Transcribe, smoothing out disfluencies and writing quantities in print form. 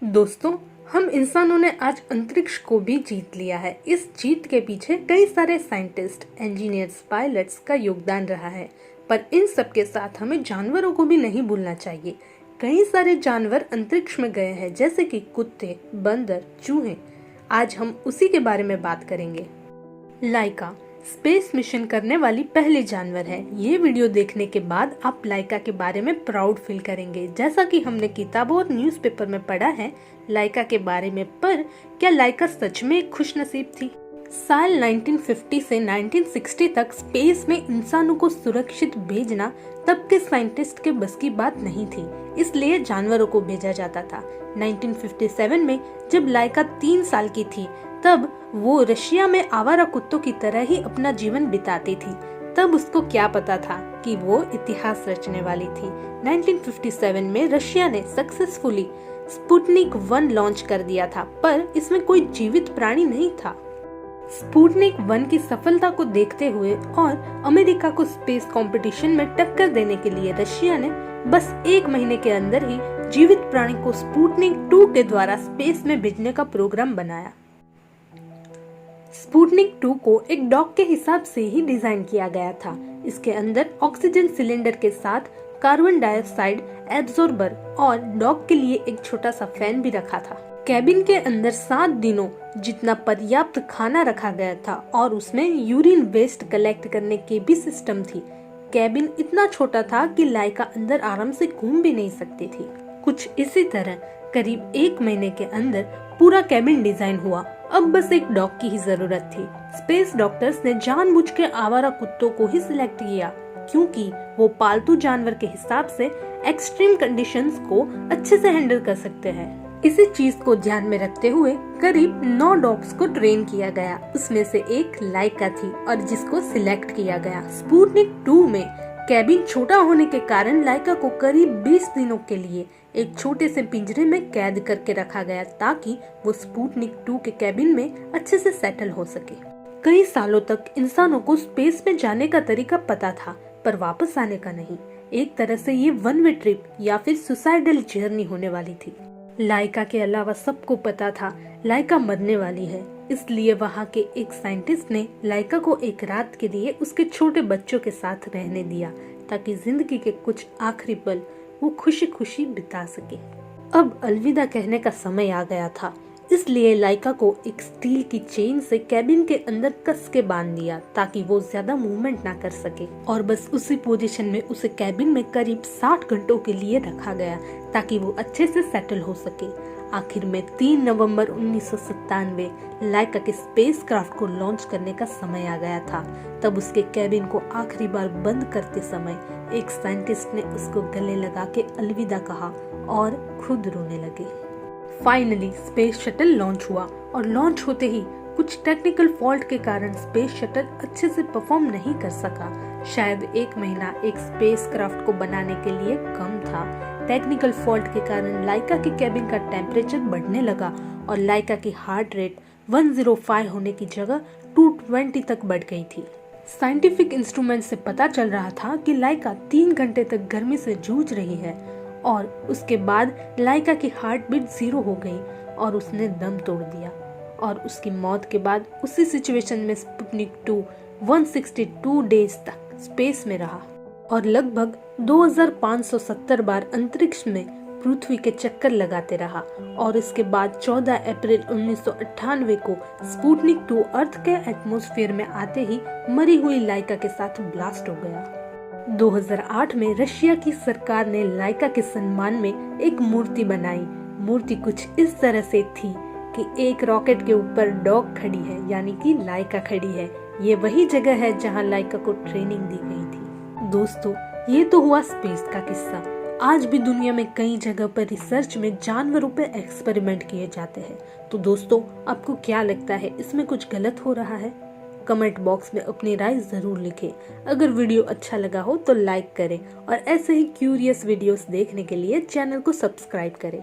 दोस्तों, हम इंसानों ने आज अंतरिक्ष को भी जीत लिया है। इस जीत के पीछे कई सारे साइंटिस्ट, इंजीनियर्स, पायलट्स का योगदान रहा है। पर इन सब के साथ हमें जानवरों को भी नहीं भूलना चाहिए। कई सारे जानवर अंतरिक्ष में गए हैं, जैसे कि कुत्ते, बंदर, चूहे। आज हम उसी के बारे में बात करेंगे। लाइका स्पेस मिशन करने वाली पहली जानवर है। ये वीडियो देखने के बाद आप लाइका के बारे में प्राउड फील करेंगे। जैसा कि हमने किताबों और न्यूज़पेपर में पढ़ा है लाइका के बारे में, पर क्या लाइका सच में एक खुशनसीब थी? साल 1950 से 1960 तक स्पेस में इंसानों को सुरक्षित भेजना तब के साइंटिस्ट के बस की बात नहीं थी, इसलिए जानवरों को भेजा जाता था। 1957 में जब लाइका 3 साल की थी, तब वो रशिया में आवारा कुत्तों की तरह ही अपना जीवन बिताती थी। तब उसको क्या पता था कि वो इतिहास रचने वाली थी। 1957 में रशिया ने सक्सेसफुली स्पुतनिक 1 लॉन्च कर दिया था, पर इसमें कोई जीवित प्राणी नहीं था। स्पुतनिक 1 की सफलता को देखते हुए और अमेरिका को स्पेस कंपटीशन में टक्कर देने के लिए रशिया ने बस 1 महीने के अंदर ही जीवित प्राणी को स्पुतनिक 2 के द्वारा स्पेस में भेजने का प्रोग्राम बनाया। स्पुतनिक 2 को एक डॉग के हिसाब से ही डिजाइन किया गया था। इसके अंदर ऑक्सीजन सिलेंडर के साथ कार्बन डाइऑक्साइड एब्जॉर्बर और डॉग के लिए एक छोटा सा फैन भी रखा था। कैबिन के अंदर 7 दिनों जितना पर्याप्त खाना रखा गया था और उसमें यूरिन वेस्ट कलेक्ट करने की भी सिस्टम थी। कैबिन इतना छोटा था कि लाइका अंदर आराम से घूम भी नहीं सकती थी। कुछ इसी तरह करीब 1 महीने के अंदर पूरा कैबिन डिजाइन हुआ। अब बस एक डॉग की ही जरूरत थी। स्पेस डॉक्टर्स ने जानबूझ के आवारा कुत्तों को ही सिलेक्ट किया, क्योंकि वो पालतू जानवर के हिसाब से एक्सट्रीम कंडीशंस को अच्छे से हैंडल कर सकते हैं। इसी चीज को ध्यान में रखते हुए करीब 9 डॉग्स को ट्रेन किया गया। उसमें से एक लाइका थी और जिसको सिलेक्ट किया गया। स्पुतनिक 2 में कैबिन छोटा होने के कारण लाइका को करीब 20 दिनों के लिए एक छोटे से पिंजरे में कैद करके रखा गया, ताकि वो स्पुतनिक 2 के कैबिन में अच्छे से सेटल हो सके। कई सालों तक इंसानों को स्पेस में जाने का तरीका पता था, पर वापस आने का नहीं। एक तरह से ये 1 वे ट्रिप या फिर सुसाइडल जर्नी होने वाली थी। लाइका के अलावा सबको पता था लाइका मरने वाली है, इसलिए वहाँ के एक साइंटिस्ट ने लाइका को एक रात के लिए उसके छोटे बच्चों के साथ रहने दिया, ताकि जिंदगी के कुछ आखिरी पल वो खुशी खुशी बिता सके। अब अलविदा कहने का समय आ गया था, इसलिए लाइका को एक स्टील की चेन से कैबिन के अंदर कस के बांध दिया, ताकि वो ज्यादा मूवमेंट ना कर सके। और बस उसी पोजीशन में उसे कैबिन में करीब 60 घंटों के लिए रखा गया, ताकि वो अच्छे से सेटल हो सके। आखिर में 3 नवंबर 1997 लाइका के स्पेस क्राफ्ट को लॉन्च करने का समय आ गया था। तब उसके कैबिन को आखिरी बार बंद करते समय एक साइंटिस्ट ने उसको गले लगा के अलविदा कहा और खुद रोने लगे। फाइनली स्पेस शटल लॉन्च हुआ और लॉन्च होते ही कुछ टेक्निकल फॉल्ट के कारण स्पेस शटल अच्छे से परफॉर्म नहीं कर सका। शायद 1 महीना एक स्पेस क्राफ्ट को बनाने के लिए कम था। टेक्निकल फॉल्ट के कारण लाइका के कैबिन का टेम्परेचर बढ़ने लगा और लाइका की हार्ट रेट 105 होने की जगह 220 तक बढ़ गई थी। साइंटिफिक इंस्ट्रूमेंट से पता चल रहा था कि लाइका 3 घंटे तक गर्मी से जूझ रही है और उसके बाद लाइका की हार्ट बीट 0 हो गई और उसने दम तोड़ दिया। और उसकी मौत के बाद उसी सिचुएशन में स्पुतनिक 2 162 डेज तक स्पेस में रहा और लगभग 2570 बार अंतरिक्ष में पृथ्वी के चक्कर लगाते रहा। और इसके बाद 14 अप्रैल 1998 को स्पुतनिक 2 अर्थ के एटमॉस्फेयर में आते ही मरी हुई लाइका के साथ ब्लास्ट हो गया। 2008 में रशिया की सरकार ने लाइका के सम्मान में एक मूर्ति बनाई। मूर्ति कुछ इस तरह से थी कि एक रॉकेट के ऊपर डॉग खड़ी है, यानी कि लाइका खड़ी है। ये वही जगह है जहां लाइका को ट्रेनिंग दी गई थी। दोस्तों, ये तो हुआ स्पेस का किस्सा। आज भी दुनिया में कई जगह पर रिसर्च में जानवरों पर एक्सपेरिमेंट किए जाते हैं। तो दोस्तों, आपको क्या लगता है, इसमें कुछ गलत हो रहा है? कमेंट बॉक्स में अपनी राय जरूर लिखें। अगर वीडियो अच्छा लगा हो तो लाइक करें और ऐसे ही क्यूरियस वीडियोस देखने के लिए चैनल को सब्सक्राइब करें।